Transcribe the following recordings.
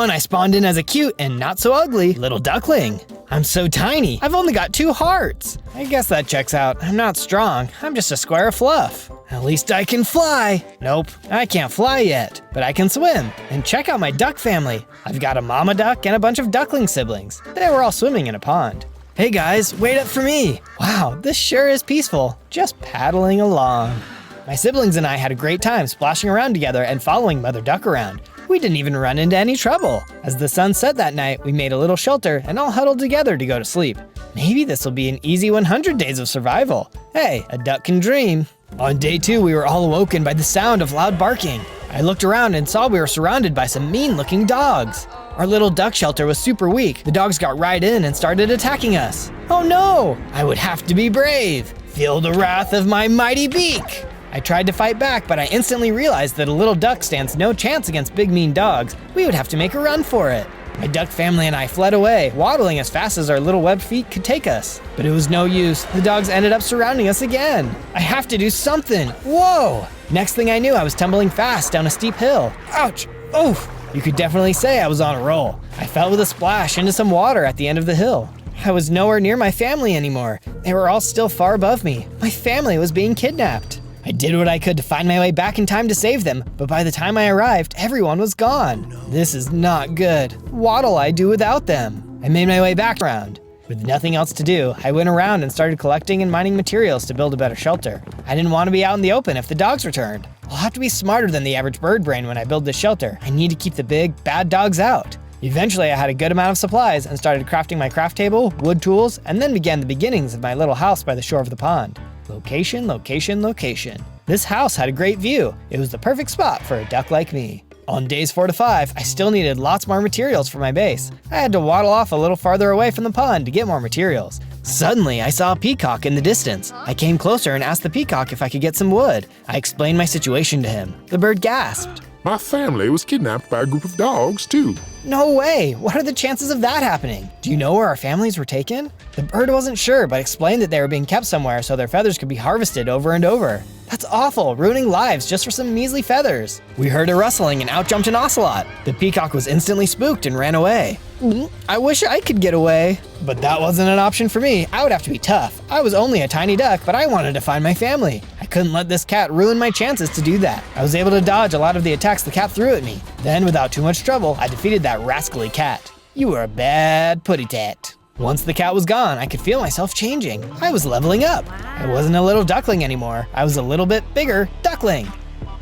And I spawned in as a cute and not so ugly little duckling. I'm so tiny, I've only got 2 hearts. I guess that checks out. I'm not strong, I'm just a square of fluff. At least I can fly. Nope, I can't fly yet, but I can swim. And check out my duck family. I've got a mama duck and a bunch of duckling siblings. They were all swimming in a pond. Hey guys, wait up for me. Wow, this sure is peaceful, just paddling along. My siblings and I had a great time splashing around together and following Mother Duck around. We didn't even run into any trouble. As the sun set that night, we made a little shelter and all huddled together to go to sleep. Maybe this will be an easy 100 days of survival. Hey, a duck can dream. On day 2, we were all awoken by the sound of loud barking. I looked around and saw we were surrounded by some mean-looking dogs. Our little duck shelter was super weak. The dogs got right in and started attacking us. Oh no! I would have to be brave. Feel the wrath of my mighty beak. I tried to fight back, but I instantly realized that a little duck stands no chance against big mean dogs. We would have to make a run for it. My duck family and I fled away, waddling as fast as our little webbed feet could take us. But it was no use. The dogs ended up surrounding us again. I have to do something. Whoa! Next thing I knew, I was tumbling fast down a steep hill. Ouch! Oof! You could definitely say I was on a roll. I fell with a splash into some water at the end of the hill. I was nowhere near my family anymore. They were all still far above me. My family was being kidnapped. I did what I could to find my way back in time to save them, but by the time I arrived, everyone was gone. This is not good. What'll I do without them? I made my way back around. With nothing else to do, I went around and started collecting and mining materials to build a better shelter. I didn't want to be out in the open if the dogs returned. I'll have to be smarter than the average bird brain when I build this shelter. I need to keep the big, bad dogs out. Eventually, I had a good amount of supplies and started crafting my craft table, wood tools, and then began the beginnings of my little house by the shore of the pond. Location, location, location. This house had a great view. It was the perfect spot for a duck like me. On days 4 to 5, I still needed lots more materials for my base. I had to waddle off a little farther away from the pond to get more materials. Suddenly, I saw a peacock in the distance. I came closer and asked the peacock if I could get some wood. I explained my situation to him. The bird gasped. My family was kidnapped by a group of dogs, too. No way! What are the chances of that happening? Do you know where our families were taken? The bird wasn't sure, but explained that they were being kept somewhere so their feathers could be harvested over and over. That's awful, ruining lives just for some measly feathers. We heard a rustling and out jumped an ocelot. The peacock was instantly spooked and ran away. I wish I could get away. But that wasn't an option for me. I would have to be tough. I was only a tiny duck, but I wanted to find my family. I couldn't let this cat ruin my chances to do that. I was able to dodge a lot of the attacks the cat threw at me. Then, without too much trouble, I defeated that rascally cat. You were a bad putty-tat. Once the cat was gone, I could feel myself changing. I was leveling up. I wasn't a little duckling anymore. I was a little bit bigger duckling.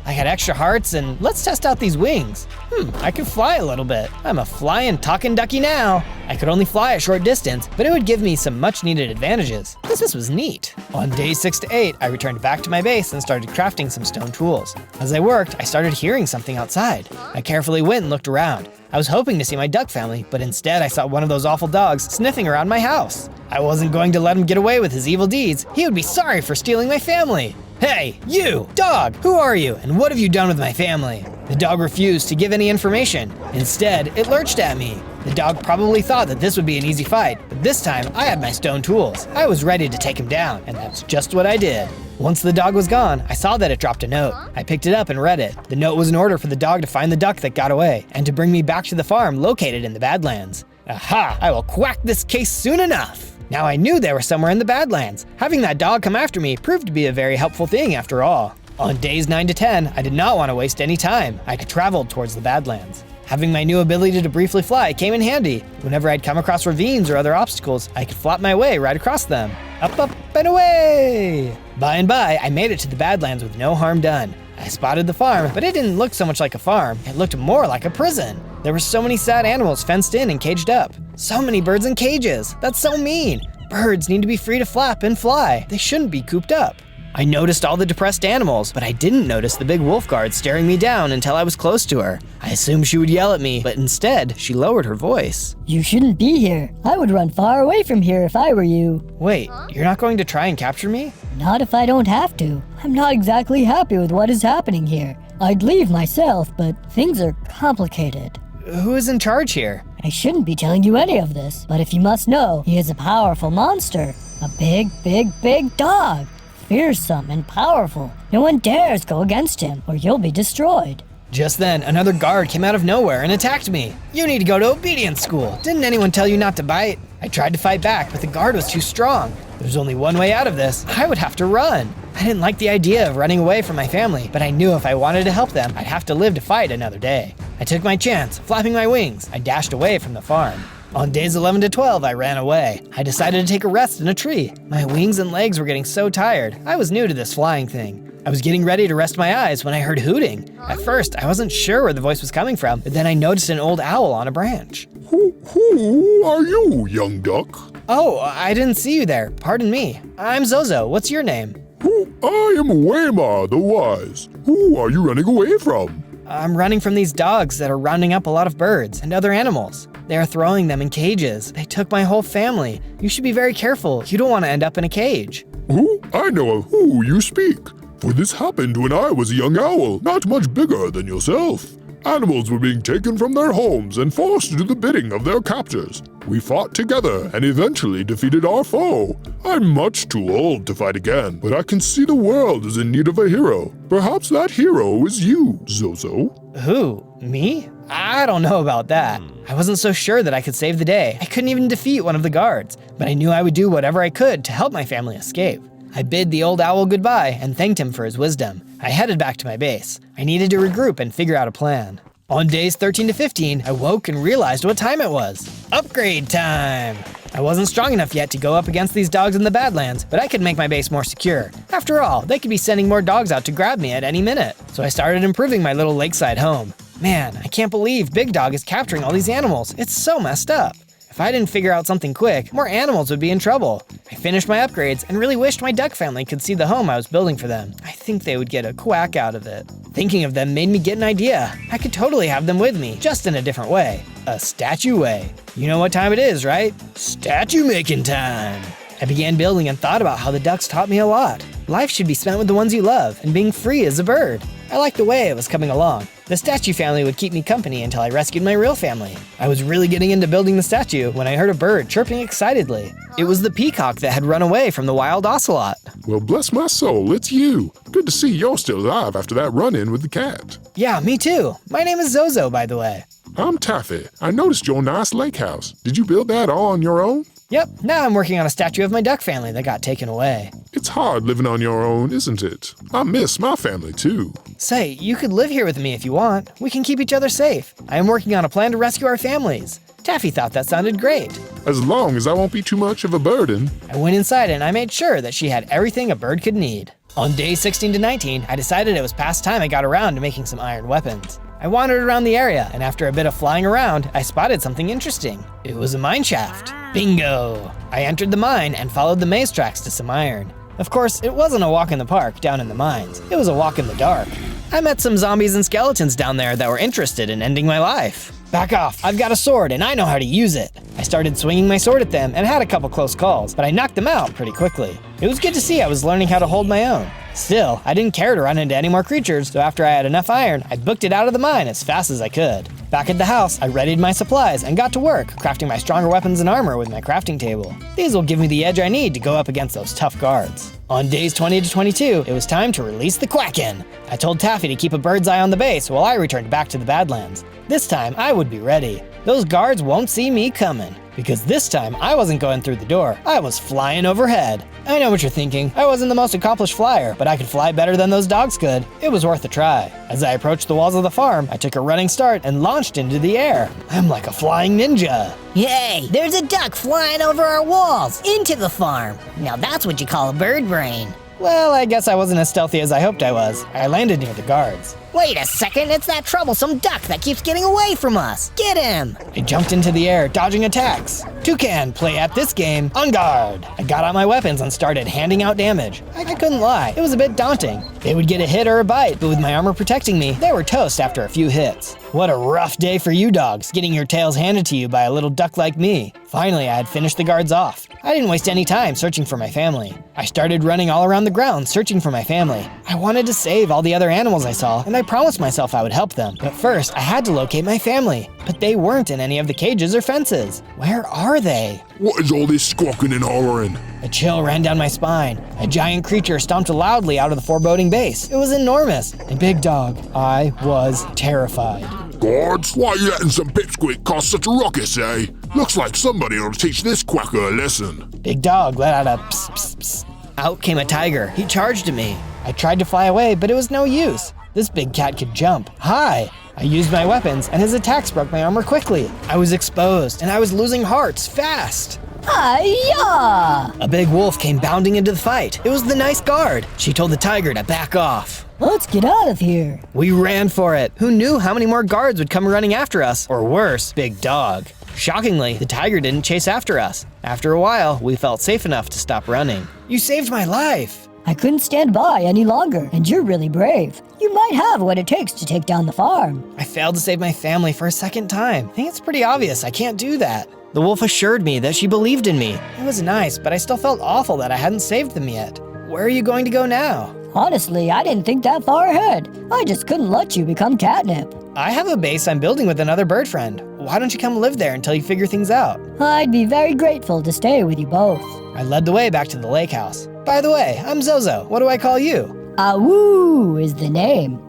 I had extra hearts, and let's test out these wings. I can fly a little bit. I'm a flying, talking ducky now. I could only fly a short distance, but it would give me some much needed advantages. This was neat. On days 6 to 8, I returned back to my base and started crafting some stone tools. As I worked, I started hearing something outside. I carefully went and looked around. I was hoping to see my duck family, but instead I saw one of those awful dogs sniffing around my house. I wasn't going to let him get away with his evil deeds. He would be sorry for stealing my family. Hey, you, dog, who are you, and what have you done with my family? The dog refused to give any information. Instead, it lurched at me. The dog probably thought that this would be an easy fight, but this time I had my stone tools. I was ready to take him down, and that's just what I did. Once the dog was gone, I saw that it dropped a note. I picked it up and read it. The note was an order for the dog to find the duck that got away, and to bring me back to the farm located in the Badlands. Aha, I will quack this case soon enough. Now I knew they were somewhere in the Badlands. Having that dog come after me proved to be a very helpful thing after all. On days 9 to 10, I did not want to waste any time. I traveled towards the Badlands. Having my new ability to briefly fly came in handy. Whenever I'd come across ravines or other obstacles, I could flop my way right across them. Up, up, and away! By and by, I made it to the Badlands with no harm done. I spotted the farm, but it didn't look so much like a farm. It looked more like a prison. There were so many sad animals fenced in and caged up. So many birds in cages. That's so mean. Birds need to be free to flap and fly. They shouldn't be cooped up. I noticed all the depressed animals, but I didn't notice the big wolf guard staring me down until I was close to her. I assumed she would yell at me, but instead, she lowered her voice. You shouldn't be here. I would run far away from here if I were you. Wait, you're not going to try and capture me? Not if I don't have to. I'm not exactly happy with what is happening here. I'd leave myself, but things are complicated. Who is in charge here? I shouldn't be telling you any of this, but if you must know, he is a powerful monster. A big, big, big dog. Fearsome and powerful. No one dares go against him, or you'll be destroyed. Just then, another guard came out of nowhere and attacked me. "You need to go to obedience school. Didn't anyone tell you not to bite?" I tried to fight back, but the guard was too strong. There's only one way out of this. I would have to run. I didn't like the idea of running away from my family, but I knew if I wanted to help them, I'd have to live to fight another day. I took my chance. Flapping my wings, I dashed away from the farm. On days 11 to 12, I ran away. I decided to take a rest in a tree. My wings and legs were getting so tired. I was new to this flying thing. I was getting ready to rest my eyes when I heard hooting. At first, I wasn't sure where the voice was coming from, but then I noticed an old owl on a branch. Who are you, young duck? "Oh, I didn't see you there. Pardon me. I'm Zozo. What's your name?" I am Waymar the Wise. Who are you running away from? "I'm running from these dogs that are rounding up a lot of birds and other animals. They are throwing them in cages. They took my whole family. You should be very careful. You don't want to end up in a cage." Who? I know of who you speak. For this happened when I was a young owl, not much bigger than yourself. Animals were being taken from their homes and forced to do the bidding of their captors. We fought together and eventually defeated our foe. I'm much too old to fight again, but I can see the world is in need of a hero. Perhaps that hero is you, Zozo. "Who? Me? I don't know about that. I wasn't so sure that I could save the day. I couldn't even defeat one of the guards, but I knew I would do whatever I could to help my family escape." I bid the old owl goodbye and thanked him for his wisdom. I headed back to my base. I needed to regroup and figure out a plan. On days 13 to 15, I woke and realized what time it was. Upgrade time! I wasn't strong enough yet to go up against these dogs in the Badlands, but I could make my base more secure. After all, they could be sending more dogs out to grab me at any minute. So I started improving my little lakeside home. Man, I can't believe Big Dog is capturing all these animals. It's so messed up. If I didn't figure out something quick, more animals would be in trouble. I finished my upgrades and really wished my duck family could see the home I was building for them. I think they would get a quack out of it. Thinking of them made me get an idea. I could totally have them with me, just in a different way. A statue way. You know what time it is, right? Statue making time. I began building and thought about how the ducks taught me a lot. Life should be spent with the ones you love and being free as a bird. I liked the way it was coming along. The statue family would keep me company until I rescued my real family. I was really getting into building the statue when I heard a bird chirping excitedly. It was the peacock that had run away from the wild ocelot. Well, bless my soul, it's you. Good to see you're still alive after that run-in with the cat. Yeah, me too. My name is Zozo, by the way. I'm Taffy. I noticed your nice lake house. Did you build that all on your own? Yep, now I'm working on a statue of my duck family that got taken away. It's hard living on your own, isn't it? I miss my family too. Say, you could live here with me if you want. We can keep each other safe. I am working on a plan to rescue our families. Taffy thought that sounded great. As long as I won't be too much of a burden. I went inside and I made sure that she had everything a bird could need. On days 16 to 19, I decided it was past time I got around to making some iron weapons. I wandered around the area, and after a bit of flying around, I spotted something interesting. It was a mine shaft. Bingo! I entered the mine and followed the maze tracks to some iron. Of course, it wasn't a walk in the park down in the mines. It was a walk in the dark. I met some zombies and skeletons down there that were interested in ending my life. Back off, I've got a sword and I know how to use it. I started swinging my sword at them and had a couple close calls, but I knocked them out pretty quickly. It was good to see I was learning how to hold my own. Still, I didn't care to run into any more creatures, so after I had enough iron, I booked it out of the mine as fast as I could. Back at the house, I readied my supplies and got to work, crafting my stronger weapons and armor with my crafting table. These will give me the edge I need to go up against those tough guards. On days 20 to 22, it was time to release the Quacken. I told Taffy to keep a bird's eye on the base while I returned back to the Badlands. This time, I would be ready. Those guards won't see me coming. Because this time, I wasn't going through the door, I was flying overhead. I know what you're thinking, I wasn't the most accomplished flyer, but I could fly better than those dogs could. It was worth a try. As I approached the walls of the farm, I took a running start and launched into the air. I'm like a flying ninja. Yay, there's a duck flying over our walls, into the farm. Now that's what you call a bird brain. Well, I guess I wasn't as stealthy as I hoped I was. I landed near the guards. Wait a second, it's that troublesome duck that keeps getting away from us. Get him! I jumped into the air, dodging attacks. Toucan, play at this game, on guard. I got out my weapons and started handing out damage. I couldn't lie, it was a bit daunting. They would get a hit or a bite, but with my armor protecting me, they were toast after a few hits. What a rough day for you dogs, getting your tails handed to you by a little duck like me. Finally, I had finished the guards off. I didn't waste any time searching for my family. I started running all around the ground, searching for my family. I wanted to save all the other animals I saw, and I promised myself I would help them. But first, I had to locate my family. But they weren't in any of the cages or fences. Where are they? What is all this squawking and hollering? A chill ran down my spine. A giant creature stomped loudly out of the foreboding base. It was enormous. And Big Dog, I was terrified. Guards, why are you letting some pipsqueak cause such a ruckus, eh? Looks like somebody ought to teach this quacker a lesson. Big Dog let out a psst, psst, psst. Out came a tiger. He charged at me. I tried to fly away, but it was no use. This big cat could jump high. I used my weapons, and his attacks broke my armor quickly. I was exposed, and I was losing hearts fast. Hi-ya! A big wolf came bounding into the fight. It was the nice guard. She told the tiger to back off. Let's get out of here. We ran for it. Who knew how many more guards would come running after us? Or worse, Big Dog. Shockingly, the tiger didn't chase after us. After a while, we felt safe enough to stop running. You saved my life. I couldn't stand by any longer, and you're really brave. You might have what it takes to take down the farm. I failed to save my family for a second time. I think it's pretty obvious I can't do that. The wolf assured me that she believed in me. It was nice, but I still felt awful that I hadn't saved them yet. Where are you going to go now? Honestly, I didn't think that far ahead. I just couldn't let you become catnip. I have a base I'm building with another bird friend. Why don't you come live there until you figure things out? I'd be very grateful to stay with you both. I led the way back to the lake house. By the way, I'm Zozo. What do I call you? Awoo is the name.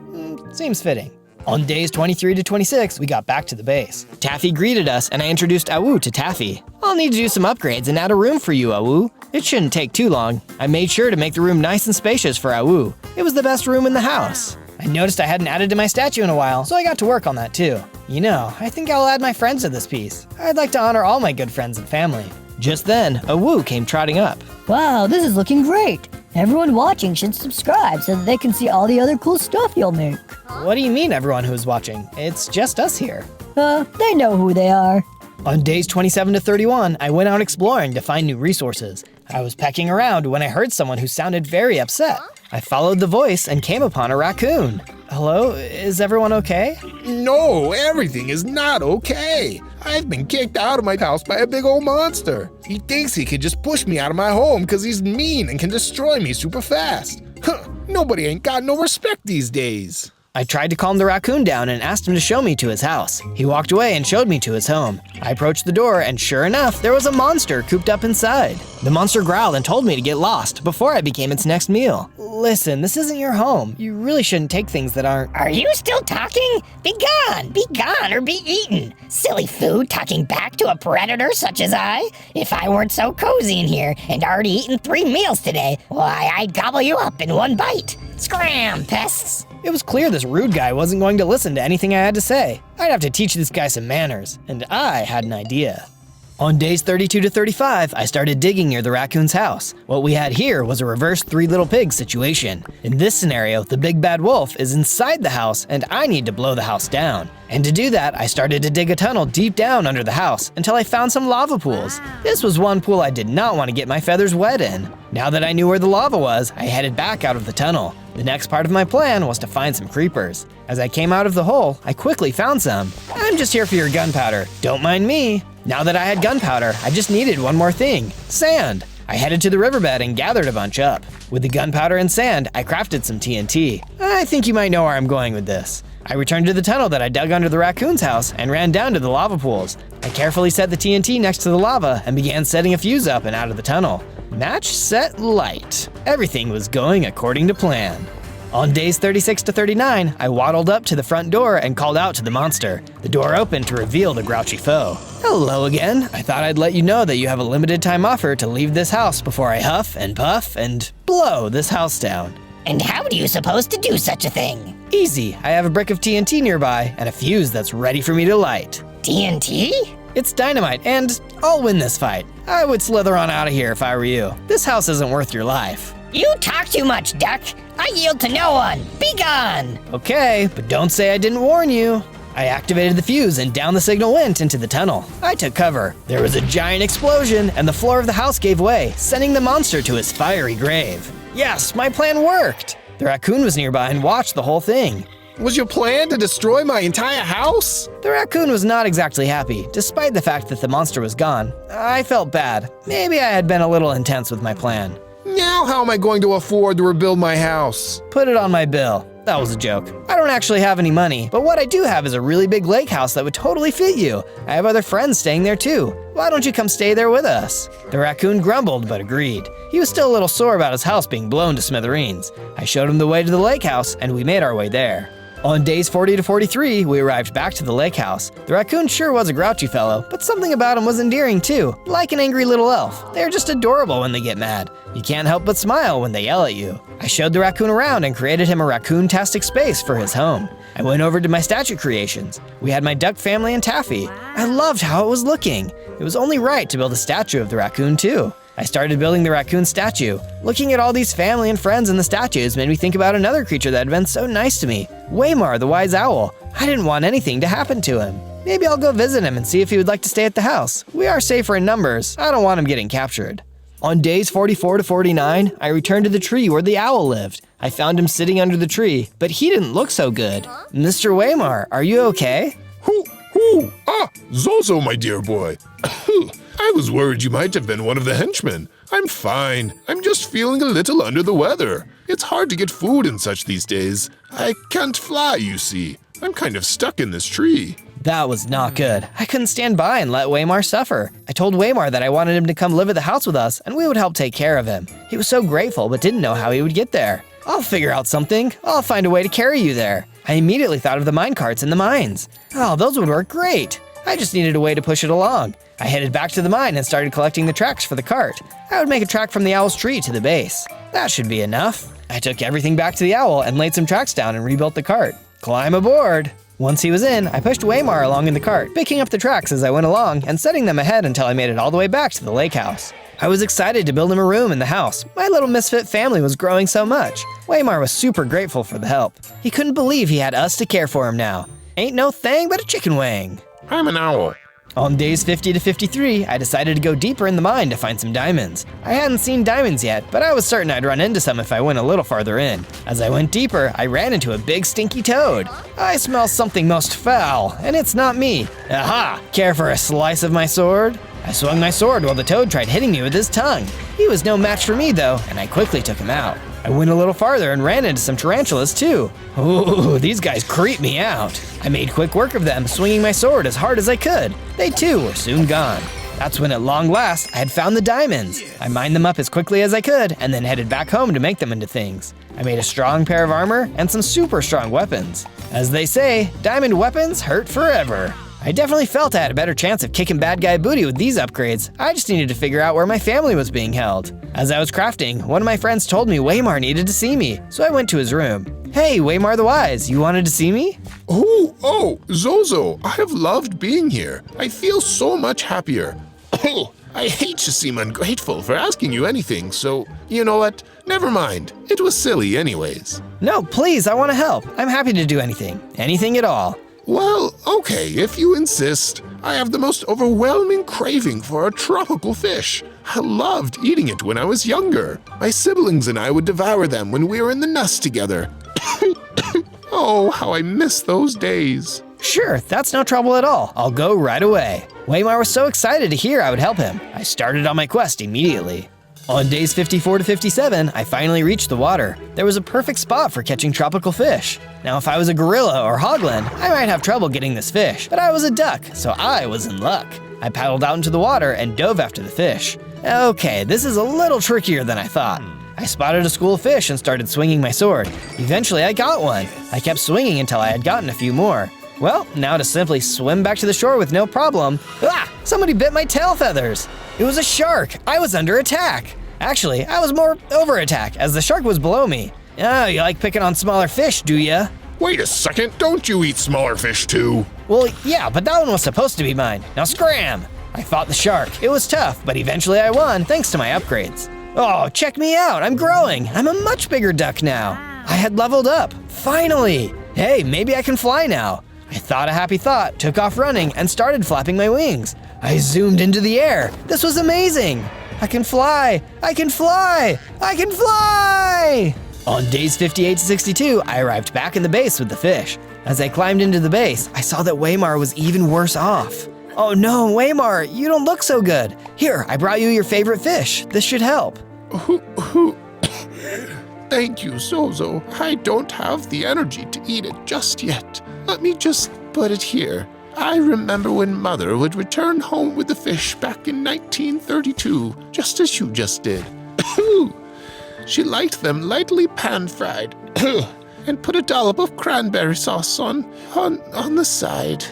Seems fitting. On days 23 to 26, we got back to the base. Taffy greeted us, and I introduced Awu to Taffy. I'll need to do some upgrades and add a room for you, Awu. It shouldn't take too long. I made sure to make the room nice and spacious for Awu. It was the best room in the house. I noticed I hadn't added to my statue in a while, so I got to work on that too. You know, I think I'll add my friends to this piece. I'd like to honor all my good friends and family. Just then, Awu came trotting up. Wow, this is looking great. Everyone watching should subscribe so that they can see all the other cool stuff you'll make. What do you mean, everyone who's watching? It's just us here. They know who they are. On days 27 to 31, I went out exploring to find new resources. I was pecking around when I heard someone who sounded very upset. I followed the voice and came upon a raccoon. Hello, is everyone okay? No, everything is not okay. I've been kicked out of my house by a big old monster. He thinks he can just push me out of my home because he's mean and can destroy me super fast. Huh, nobody ain't got no respect these days. I tried to calm the raccoon down and asked him to show me to his house. He walked away and showed me to his home. I approached the door and sure enough, there was a monster cooped up inside. The monster growled and told me to get lost before I became its next meal. Listen, this isn't your home. You really shouldn't take things that aren't— Are you still talking? Be gone or be eaten. Silly food talking back to a predator such as I. If I weren't so cozy in here and already eaten 3 meals today, why, I'd gobble you up in one bite. Scram, pests. It was clear this rude guy wasn't going to listen to anything I had to say. I'd have to teach this guy some manners, and I had an idea. On days 32 to 35, I started digging near the raccoon's house. What we had here was a reverse Three Little Pigs situation. In this scenario, the big bad wolf is inside the house and I need to blow the house down. And to do that, I started to dig a tunnel deep down under the house until I found some lava pools. This was one pool I did not want to get my feathers wet in. Now that I knew where the lava was, I headed back out of the tunnel. The next part of my plan was to find some creepers. As I came out of the hole, I quickly found some. I'm just here for your gunpowder. Don't mind me. Now that I had gunpowder, I just needed one more thing: sand. I headed to the riverbed and gathered a bunch up. With the gunpowder and sand, I crafted some TNT. I think you might know where I'm going with this. I returned to the tunnel that I dug under the raccoon's house and ran down to the lava pools. I carefully set the TNT next to the lava and began setting a fuse up and out of the tunnel. Match, set, light. Everything was going according to plan. On days 36 to 39, I waddled up to the front door and called out to the monster. The door opened to reveal the grouchy foe. Hello again. I thought I'd let you know that you have a limited time offer to leave this house before I huff and puff and blow this house down. And how do you suppose to do such a thing? Easy. I have a brick of TNT nearby and a fuse that's ready for me to light. TNT? It's dynamite, and I'll win this fight. I would slither on out of here if I were you. This house isn't worth your life. You talk too much, Duck. I yield to no one. Be gone. Okay, but don't say I didn't warn you. I activated the fuse and down the signal went into the tunnel. I took cover. There was a giant explosion and the floor of the house gave way, sending the monster to his fiery grave. Yes, my plan worked. The raccoon was nearby and watched the whole thing. Was your plan to destroy my entire house? The raccoon was not exactly happy, despite the fact that the monster was gone. I felt bad. Maybe I had been a little intense with my plan. Now Now how am I going to afford to rebuild my house? Put it on my bill. That was a joke. I don't actually have any money, but what I do have is a really big lake house that would totally fit you. I have other friends staying there too. Why don't you come stay there with us? The raccoon grumbled but agreed. He was still a little sore about his house being blown to smithereens. I showed him the way to the lake house and we made our way there. On days 40 to 43, we arrived back to the lake house. The raccoon sure was a grouchy fellow, but something about him was endearing too, like an angry little elf. They are just adorable when they get mad. You can't help but smile when they yell at you. I showed the raccoon around and created him a raccoon-tastic space for his home. I went over to my statue creations. We had my duck family and Taffy. I loved how it was looking. It was only right to build a statue of the raccoon too. I started building the raccoon statue. Looking at all these family and friends in the statues made me think about another creature that had been so nice to me, Waymar the wise owl. I didn't want anything to happen to him. Maybe I'll go visit him and see if he would like to stay at the house. We are safer in numbers. I don't want him getting captured. On days 44 to 49, I returned to the tree where the owl lived. I found him sitting under the tree, but he didn't look so good. Mr. Waymar, are you okay? Who? Ah, Zozo, my dear boy. I was worried you might have been one of the henchmen. I'm fine. I'm just feeling a little under the weather. It's hard to get food and such these days. I can't fly, you see. I'm kind of stuck in this tree. That was not good. I couldn't stand by and let Waymar suffer. I told Waymar that I wanted him to come live at the house with us and we would help take care of him. He was so grateful but didn't know how he would get there. I'll figure out something. I'll find a way to carry you there. I immediately thought of the mine carts in the mines. Oh, those would work great. I just needed a way to push it along. I headed back to the mine and started collecting the tracks for the cart. I would make a track from the owl's tree to the base. That should be enough. I took everything back to the owl and laid some tracks down and rebuilt the cart. Climb aboard! Once he was in, I pushed Waymar along in the cart, picking up the tracks as I went along and setting them ahead until I made it all the way back to the lake house. I was excited to build him a room in the house. My little misfit family was growing so much. Waymar was super grateful for the help. He couldn't believe he had us to care for him now. Ain't no thing but a chicken wing. I'm an owl. On days 50 to 53, I decided to go deeper in the mine to find some diamonds. I hadn't seen diamonds yet, but I was certain I'd run into some if I went a little farther in. As I went deeper, I ran into a big stinky toad. I smell something most foul, and it's not me. Aha! Care for a slice of my sword? I swung my sword while the toad tried hitting me with his tongue. He was no match for me though, and I quickly took him out. I went a little farther and ran into some tarantulas too. Ooh, these guys creep me out. I made quick work of them, swinging my sword as hard as I could. They too were soon gone. That's when at long last, I had found the diamonds. I mined them up as quickly as I could and then headed back home to make them into things. I made a strong pair of armor and some super strong weapons. As they say, diamond weapons hurt forever. I definitely felt I had a better chance of kicking bad guy booty with these upgrades. I just needed to figure out where my family was being held. As I was crafting, one of my friends told me Waymar needed to see me, so I went to his room. Hey, Waymar the Wise, you wanted to see me? Oh, Zozo, I have loved being here. I feel so much happier. I hate to seem ungrateful for asking you anything, so you know what? Never mind. It was silly anyways. No, please, I want to help. I'm happy to do anything. Anything at all. Well, okay, if you insist. I have the most overwhelming craving for a tropical fish. I loved eating it when I was younger. My siblings and I would devour them when we were in the nest together. Oh, how I miss those days. Sure, that's no trouble at all. I'll go right away. Waymar was so excited to hear I would help him. I started on my quest immediately. On days 54 to 57, I finally reached the water. There was a perfect spot for catching tropical fish. Now, if I was a gorilla or hogland, I might have trouble getting this fish, but I was a duck, so I was in luck. I paddled out into the water and dove after the fish. Okay, this is a little trickier than I thought. I spotted a school of fish and started swinging my sword. Eventually, I got one. I kept swinging until I had gotten a few more. Well, now to simply swim back to the shore with no problem. Ah! Somebody bit my tail feathers. It was a shark. I was under attack. Actually, I was more over attack as the shark was below me. Oh, you like picking on smaller fish, do ya? Wait a second, don't you eat smaller fish too? Well, yeah, but that one was supposed to be mine. Now scram! I fought the shark. It was tough, but eventually I won thanks to my upgrades. Oh, check me out, I'm growing. I'm a much bigger duck now. I had leveled up, finally. Hey, maybe I can fly now. I thought a happy thought, took off running, and started flapping my wings. I zoomed into the air. This was amazing. I can fly! I can fly! I can fly! On days 58 to 62, I arrived back in the base with the fish. As I climbed into the base, I saw that Waymar was even worse off. Oh no, Waymar, you don't look so good. Here, I brought you your favorite fish. This should help. Thank you, Zozo. I don't have the energy to eat it just yet. Let me just put it here. I remember when Mother would return home with the fish back in 1932, just as you just did. She liked them lightly pan-fried and put a dollop of cranberry sauce on the side.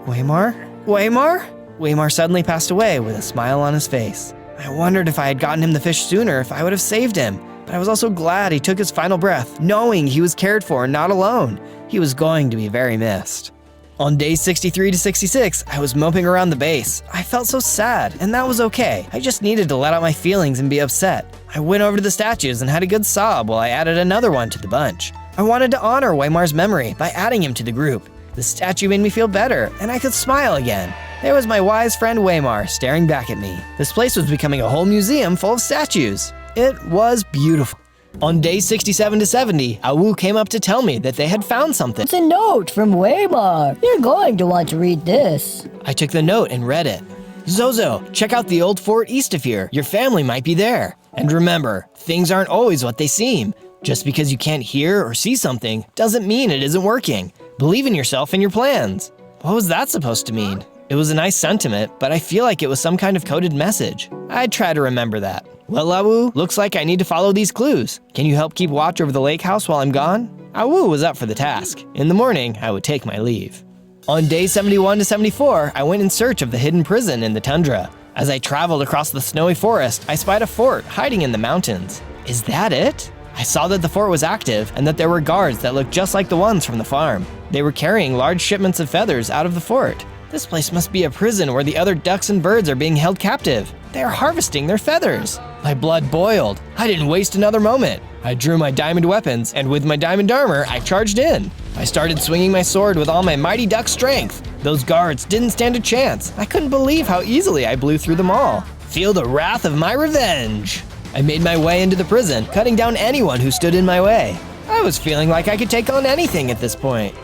Waymar? Waymar? Waymar suddenly passed away with a smile on his face. I wondered if I had gotten him the fish sooner, if I would have saved him. But I was also glad he took his final breath, knowing he was cared for and not alone. He was going to be very missed. On days 63 to 66, I was moping around the base. I felt so sad, and that was okay. I just needed to let out my feelings and be upset. I went over to the statues and had a good sob while I added another one to the bunch. I wanted to honor Waymar's memory by adding him to the group. The statue made me feel better, and I could smile again. There was my wise friend Waymar staring back at me. This place was becoming a whole museum full of statues. It was beautiful. On day 67 to 70, Awu came up to tell me that they had found something. It's a note from Waymar. You're going to want to read this. I took the note and read it. Zozo, check out the old fort east of here. Your family might be there. And remember, things aren't always what they seem. Just because you can't hear or see something doesn't mean it isn't working. Believe in yourself and your plans. What was that supposed to mean? It was a nice sentiment, but I feel like it was some kind of coded message. I'd try to remember that. Well, Awu, looks like I need to follow these clues. Can you help keep watch over the lake house while I'm gone? Awu was up for the task. In the morning, I would take my leave. On day 71 to 74, I went in search of the hidden prison in the tundra. As I traveled across the snowy forest, I spied a fort hiding in the mountains. Is that it? I saw that the fort was active and that there were guards that looked just like the ones from the farm. They were carrying large shipments of feathers out of the fort. This place must be a prison where the other ducks and birds are being held captive. They are harvesting their feathers. My blood boiled. I didn't waste another moment. I drew my diamond weapons, and with my diamond armor, I charged in. I started swinging my sword with all my mighty duck strength. Those guards didn't stand a chance. I couldn't believe how easily I blew through them all. Feel the wrath of my revenge. I made my way into the prison, cutting down anyone who stood in my way. I was feeling like I could take on anything at this point.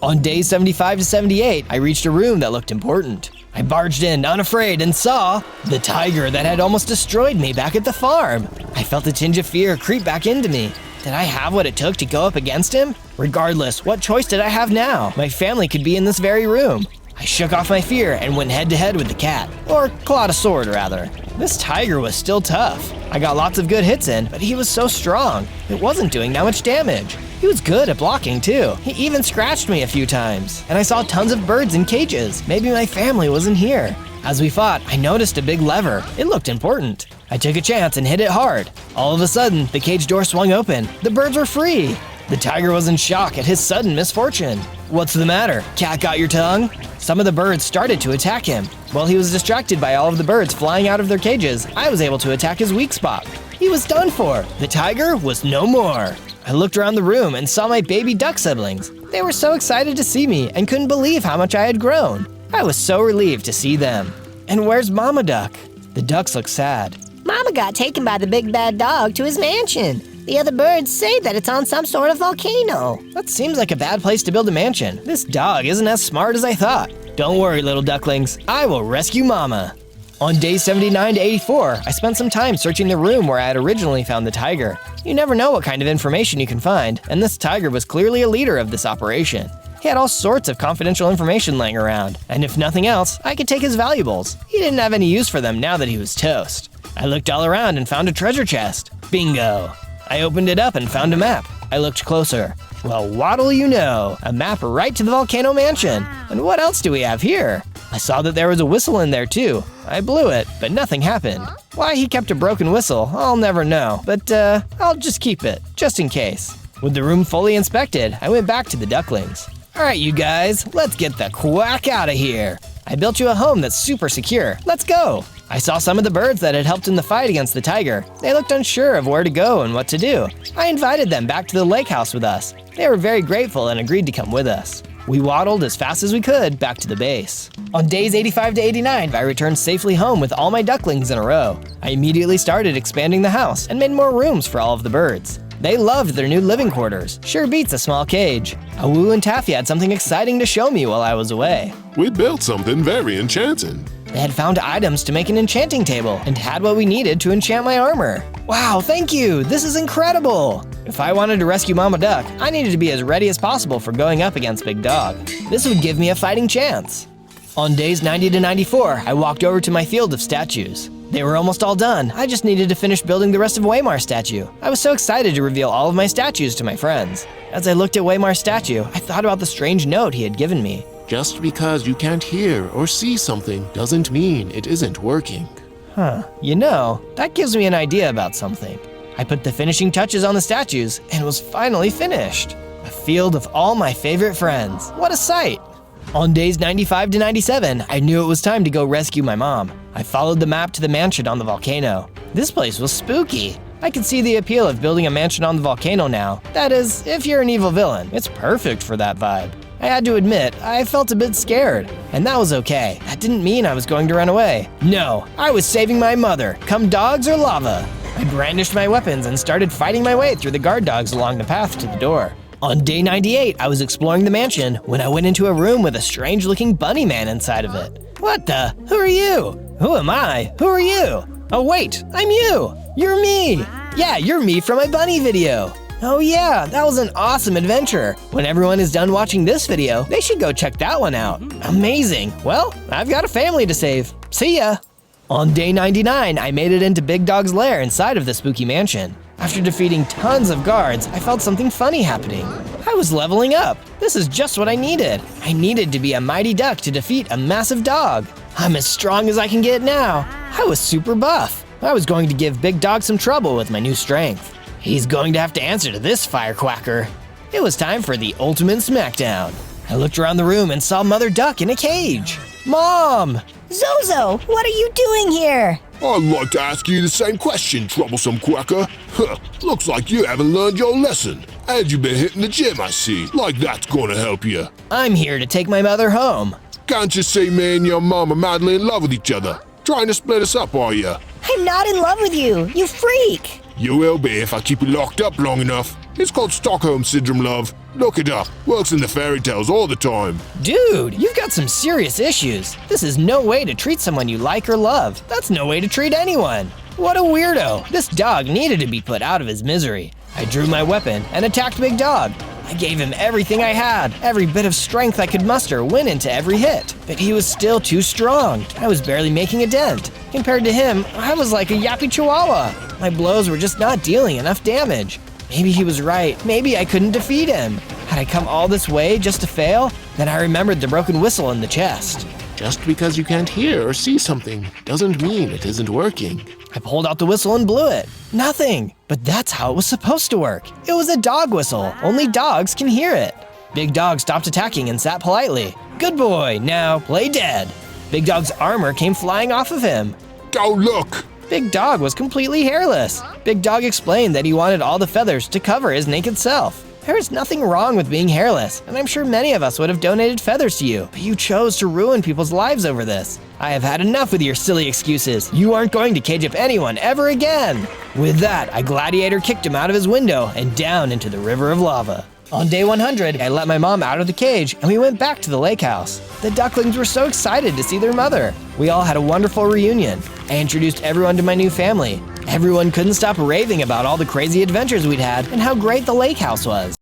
On days 75 to 78, I reached a room that looked important. I barged in unafraid and saw the tiger that had almost destroyed me back at the farm. I felt a tinge of fear creep back into me. Did I have what it took to go up against him? Regardless, what choice did I have now? My family could be in this very room. I shook off my fear and went head to head with the cat. Or clawed a sword, rather. This tiger was still tough. I got lots of good hits in, but he was so strong. It wasn't doing that much damage. He was good at blocking, too. He even scratched me a few times. And I saw tons of birds in cages. Maybe my family wasn't here. As we fought, I noticed a big lever. It looked important. I took a chance and hit it hard. All of a sudden, the cage door swung open. The birds were free. The tiger was in shock at his sudden misfortune. What's the matter? Cat got your tongue? Some of the birds started to attack him. While he was distracted by all of the birds flying out of their cages, I was able to attack his weak spot. He was done for. The tiger was no more. I looked around the room and saw my baby duck siblings. They were so excited to see me and couldn't believe how much I had grown. I was so relieved to see them. And where's Mama Duck? The ducks look sad. Mama got taken by the big bad dog to his mansion. The other birds say that it's on some sort of volcano. That seems like a bad place to build a mansion. This dog isn't as smart as I thought. Don't worry, little ducklings. I will rescue Mama. On days 79 to 84, I spent some time searching the room where I had originally found the tiger. You never know what kind of information you can find, and this tiger was clearly a leader of this operation. He had all sorts of confidential information laying around, and if nothing else, I could take his valuables. He didn't have any use for them now that he was toast. I looked all around and found a treasure chest. Bingo! I opened it up and found a map. I looked closer. Well, what'll you know? A map right to the Volcano Mansion. And what else do we have here? I saw that there was a whistle in there too. I blew it, but nothing happened. Why he kept a broken whistle, I'll never know, but I'll just keep it, just in case. With the room fully inspected, I went back to the ducklings. All right, you guys, let's get the quack out of here. I built you a home that's super secure. Let's go. I saw some of the birds that had helped in the fight against the tiger. They looked unsure of where to go and what to do. I invited them back to the lake house with us. They were very grateful and agreed to come with us. We waddled as fast as we could back to the base. On days 85 to 89, I returned safely home with all my ducklings in a row. I immediately started expanding the house and made more rooms for all of the birds. They loved their new living quarters. Sure beats a small cage. Awu and Taffy had something exciting to show me while I was away. We built something very enchanting. They had found items to make an enchanting table and had what we needed to enchant my armor. Wow, thank you! This is incredible! If I wanted to rescue Mama Duck, I needed to be as ready as possible for going up against Big Dog. This would give me a fighting chance. On days 90 to 94, I walked over to my field of statues. They were almost all done. I just needed to finish building the rest of Waymar's statue. I was so excited to reveal all of my statues to my friends. As I looked at Waymar's statue, I thought about the strange note he had given me. Just because you can't hear or see something doesn't mean it isn't working. You know, that gives me an idea about something. I put the finishing touches on the statues and was finally finished. A field of all my favorite friends. What a sight! On days 95 to 97, I knew it was time to go rescue my mom. I followed the map to the mansion on the volcano. This place was spooky. I could see the appeal of building a mansion on the volcano now. That is, if you're an evil villain, it's perfect for that vibe. I had to admit, I felt a bit scared, and that was okay. That didn't mean I was going to run away. No, I was saving my mother, come dogs or lava. I brandished my weapons and started fighting my way through the guard dogs along the path to the door. On day 98, I was exploring the mansion when I went into a room with a strange-looking bunny man inside of it. What the? Who are you? Who am I? Who are you? Oh wait, I'm you! You're me! Yeah, you're me from my bunny video! Oh yeah, that was an awesome adventure. When everyone is done watching this video, they should go check that one out. Amazing. Well, I've got a family to save. See ya! On day 99, I made it into Big Dog's lair inside of the spooky mansion. After defeating tons of guards, I felt something funny happening. I was leveling up. This is just what I needed. I needed to be a mighty duck to defeat a massive dog. I'm as strong as I can get now. I was super buff. I was going to give Big Dog some trouble with my new strength. He's going to have to answer to this firecracker. It was time for the ultimate smackdown. I looked around the room and saw Mother Duck in a cage. Mom! Zozo, what are you doing here? I'd like to ask you the same question, troublesome quacker. Looks like you haven't learned your lesson. And you've been hitting the gym, I see. Like that's gonna help you. I'm here to take my mother home. Can't you see me and your mom are madly in love with each other? Trying to split us up, are you? I'm not in love with you, you freak! You will be if I keep you locked up long enough. It's called Stockholm Syndrome, love. Look it up. Works in the fairy tales all the time. Dude, you've got some serious issues. This is no way to treat someone you like or love. That's no way to treat anyone. What a weirdo. This dog needed to be put out of his misery. I drew my weapon and attacked Big Dog. I gave him everything I had. Every bit of strength I could muster went into every hit. But he was still too strong. I was barely making a dent. Compared to him, I was like a yappy chihuahua. My blows were just not dealing enough damage. Maybe he was right. Maybe I couldn't defeat him. Had I come all this way just to fail? Then I remembered the broken whistle in the chest. Just because you can't hear or see something doesn't mean it isn't working. I pulled out the whistle and blew it. Nothing. But that's how it was supposed to work. It was a dog whistle. Only dogs can hear it. Big Dog stopped attacking and sat politely. Good boy, now play dead. Big Dog's armor came flying off of him. Go look! Big Dog was completely hairless. Big Dog explained that he wanted all the feathers to cover his naked self. There is nothing wrong with being hairless, and I'm sure many of us would have donated feathers to you, but you chose to ruin people's lives over this. I have had enough with your silly excuses. You aren't going to cage up anyone ever again. With that, I gladiator kicked him out of his window and down into the river of lava. On day 100, I let my mom out of the cage and we went back to the lake house. The ducklings were so excited to see their mother. We all had a wonderful reunion. I introduced everyone to my new family. Everyone couldn't stop raving about all the crazy adventures we'd had and how great the lake house was.